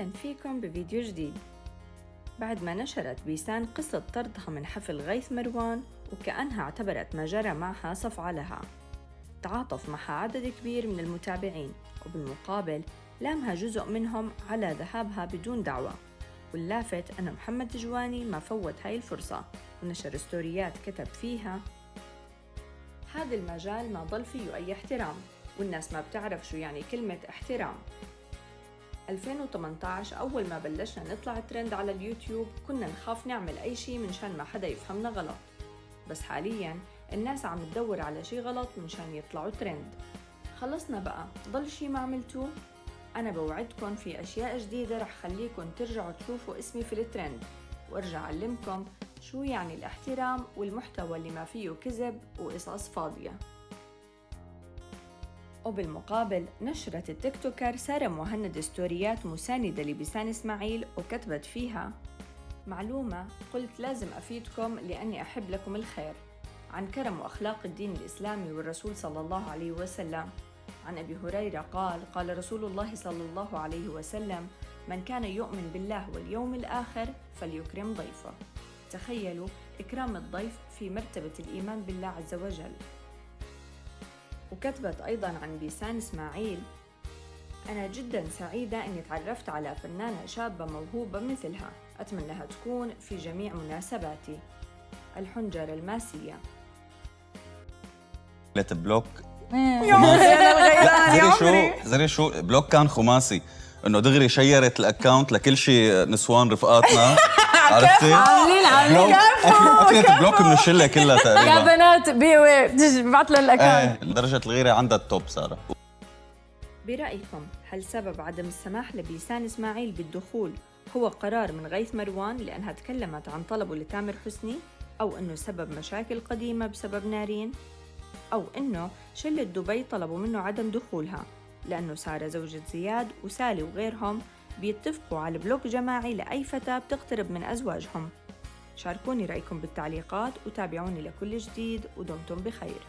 أهلاً فيكم بفيديو جديد. بعد ما نشرت بيسان قصة طردها من حفل غيث مروان وكأنها اعتبرت ما جرى معها صفعة لها، تعاطف معها عدد كبير من المتابعين، وبالمقابل لامها جزء منهم على ذهابها بدون دعوة. واللافت أن محمد جواني ما فوت هاي الفرصة ونشر ستوريات كتب فيها: هذا المجال ما ضل فيه أي احترام، والناس ما بتعرف شو يعني كلمة احترام. 2018 أول ما بلشنا نطلع ترند على اليوتيوب كنا نخاف نعمل أي شي منشان ما حدا يفهمنا غلط، بس حالياً الناس عم تدور على شي غلط منشان يطلعوا ترند. خلصنا بقى، ضل شي ما عملتوه؟ أنا بوعدكم في أشياء جديدة رح خليكم ترجعوا تشوفوا اسمي في الترند، وارجع أعلمكم شو يعني الاحترام والمحتوى اللي ما فيه كذب وقصص فاضية. وبالمقابل نشرت التيك توكر سارة مهند ستوريات مساندة لبيسان إسماعيل وكتبت فيها: معلومة قلت لازم أفيدكم لأني أحب لكم الخير، عن كرم وأخلاق الدين الإسلامي والرسول صلى الله عليه وسلم. عن أبي هريرة قال رسول الله صلى الله عليه وسلم: من كان يؤمن بالله واليوم الآخر فليكرم ضيفه. تخيلوا إكرام الضيف في مرتبة الإيمان بالله عز وجل. وكتبت أيضاً عن بيسان إسماعيل: أنا جداً سعيدة أني تعرفت على فنانة شابة موهوبة مثلها، أتمنىها تكون في جميع مناسباتي. الحنجر الماسية. بلوك خماسي. زري شو بلوك كان خماسي، انه دغري شيرت الاكاونت لكل شيء نسوان رفقاتنا. عرفتي؟ عاملين اكلت بلوك من الشله كلها تقريبا. يا بنات بيوي بتبعت لها الاكونت. لدرجه الغيره عندها التوب ساره. برأيكم هل سبب عدم السماح لبيسان إسماعيل بالدخول هو قرار من غيث مروان لأنها تكلمت عن طلبه لتامر حسني، أو إنه سبب مشاكل قديمة بسبب نارين، أو إنه شلة دبي طلبوا منه عدم دخولها لأنه سارة زوجة زياد وسالي وغيرهم بيتفقوا على بلوك جماعي لأي فتاة بتقترب من أزواجهم؟ شاركوني رأيكم بالتعليقات وتابعوني لكل جديد ودمتم بخير.